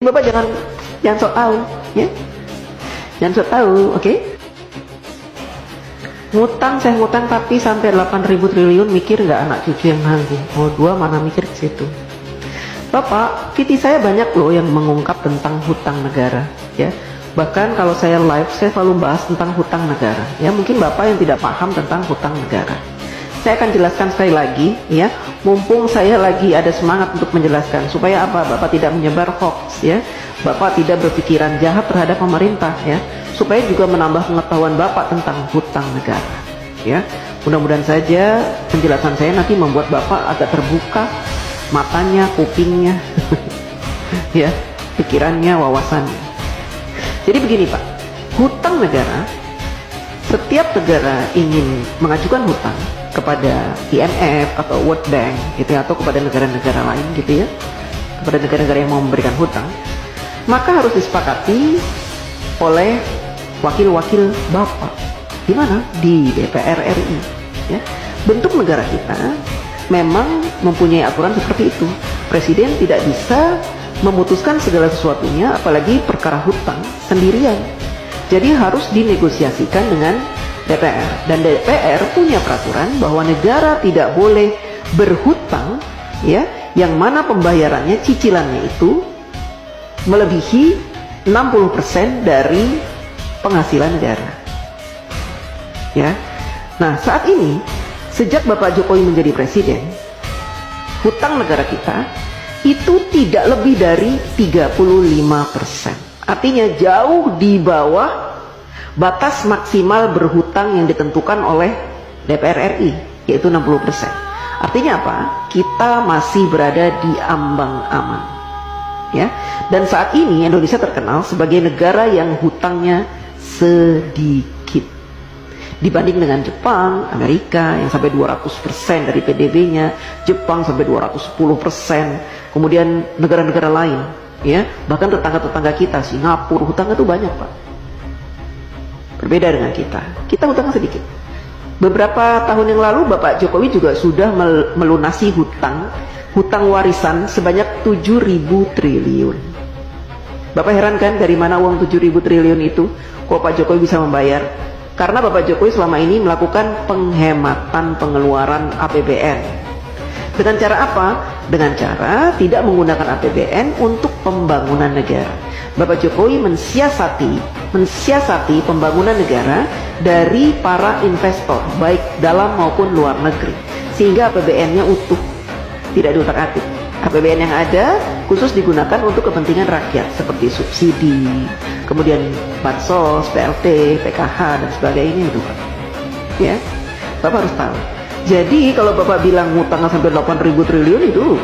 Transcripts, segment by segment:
Bapak jangan sok tahu, ya. Jangan sok tahu, oke? Ngutang, saya ngutang tapi sampai 8.000 triliun, mikir nggak anak cucu yang nanggung? Mau dua mana mikir ke situ. Bapak, VT saya banyak loh yang mengungkap tentang hutang negara, ya. Bahkan kalau saya live, saya selalu bahas tentang hutang negara. Ya, mungkin Bapak yang tidak paham tentang hutang negara. Saya akan jelaskan sekali lagi, ya. Mumpung saya lagi ada semangat untuk menjelaskan, supaya apa? Bapak tidak menyebar hoax, ya. Bapak tidak berpikiran jahat terhadap pemerintah, ya. Supaya juga menambah pengetahuan Bapak tentang hutang negara, ya. Mudah-mudahan saja penjelasan saya nanti membuat Bapak agak terbuka matanya, kupingnya, ya, pikirannya, wawasannya. Jadi begini Pak, hutang negara, setiap negara ingin mengajukan hutang kepada IMF atau World Bank gitu ya, atau kepada negara-negara lain gitu ya, kepada negara-negara yang mau memberikan hutang, maka harus disepakati oleh wakil-wakil Bapak. Di mana? Di DPR RI, ya. Bentuk negara kita memang mempunyai aturan seperti itu. Presiden tidak bisa memutuskan segala sesuatunya, apalagi perkara hutang sendirian. Jadi harus dinegosiasikan dengan DPR, dan DPR punya peraturan bahwa negara tidak boleh berhutang, ya, yang mana pembayarannya, cicilannya itu melebihi 60% dari penghasilan negara, ya. Nah, saat ini sejak Bapak Jokowi menjadi presiden, hutang negara kita itu tidak lebih dari 35%. Artinya jauh di bawah batas maksimal berhutang yang ditentukan oleh DPR RI, yaitu 60%. Artinya apa? Kita masih berada di ambang aman, ya. Dan saat ini Indonesia terkenal sebagai negara yang hutangnya sedikit dibanding dengan Jepang, Amerika yang sampai 200% dari PDB-nya, Jepang sampai 210%, kemudian negara-negara lain, ya, bahkan tetangga-tetangga kita, Singapura, hutangnya itu banyak Pak. Berbeda dengan kita hutangnya sedikit. Beberapa tahun yang lalu Bapak Jokowi juga sudah melunasi hutang warisan sebanyak 7.000 triliun. Bapak heran kan dari mana uang 7.000 triliun itu? Kok Pak Jokowi bisa membayar? Karena Bapak Jokowi selama ini melakukan penghematan pengeluaran APBN. Dengan cara apa? Dengan cara tidak menggunakan APBN untuk pembangunan negara. Bapak Jokowi mensiasati pembangunan negara dari para investor, baik dalam maupun luar negeri, sehingga APBN-nya utuh, tidak diutak-atik. APBN yang ada khusus digunakan untuk kepentingan rakyat seperti subsidi, kemudian bansos, PLT, PKH dan sebagainya itu Pak. Ya, Bapak harus tahu. Jadi kalau Bapak bilang hutangnya sampai 8.000 triliun itu,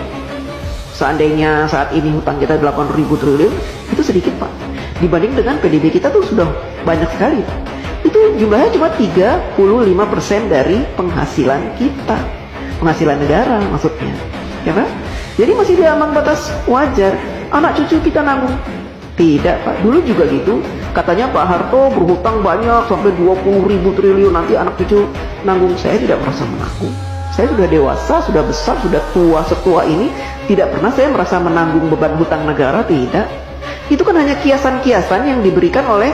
seandainya saat ini hutang kita 8.000 triliun, itu sedikit Pak. Dibanding dengan PDB kita tuh sudah banyak sekali Pak. Itu jumlahnya cuma 35% dari penghasilan kita, penghasilan negara maksudnya, ya Pak. Jadi masih di ambang batas wajar. Anak cucu kita nanggung. Tidak Pak, dulu juga gitu. Katanya Pak Harto berhutang banyak sampai 20.000 triliun, nanti anak cucu nanggung. Saya tidak merasa menanggung. Saya sudah dewasa, sudah besar, sudah tua setua ini, tidak pernah saya merasa menanggung beban hutang negara, tidak. Itu kan hanya kiasan-kiasan yang diberikan oleh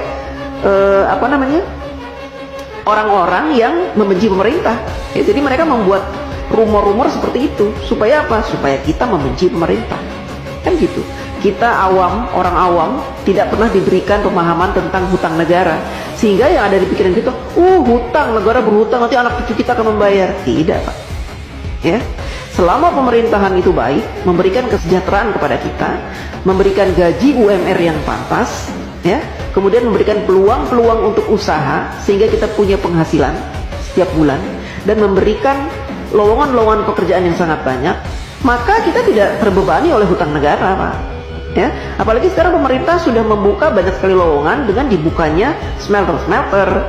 orang-orang yang membenci pemerintah. Ya, jadi mereka membuat rumor-rumor seperti itu supaya apa? Supaya kita membenci pemerintah. Kan gitu. Kita awam, orang awam, tidak pernah diberikan pemahaman tentang hutang negara, sehingga yang ada di pikiran kita, hutang, negara berhutang, nanti anak cucu kita akan membayar. Tidak Pak, ya. Selama pemerintahan itu baik, memberikan kesejahteraan kepada kita, memberikan gaji UMR yang pantas, ya, kemudian memberikan peluang-peluang untuk usaha sehingga kita punya penghasilan setiap bulan, dan memberikan lowongan-lowongan pekerjaan yang sangat banyak, maka kita tidak terbebani oleh hutang negara Pak. Ya, apalagi sekarang pemerintah sudah membuka banyak sekali lowongan dengan dibukanya smelter-smelter,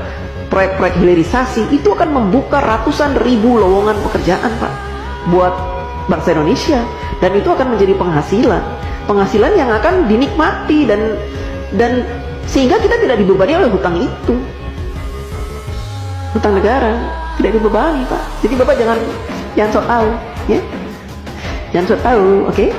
proyek-proyek hilirisasi, itu akan membuka ratusan ribu lowongan pekerjaan Pak buat bangsa Indonesia, dan itu akan menjadi penghasilan yang akan dinikmati dan sehingga kita tidak dibebani oleh hutang itu. Hutang negara tidak dibebani Pak. Jadi Bapak jangan sok tahu, ya. Jangan sok tahu, oke?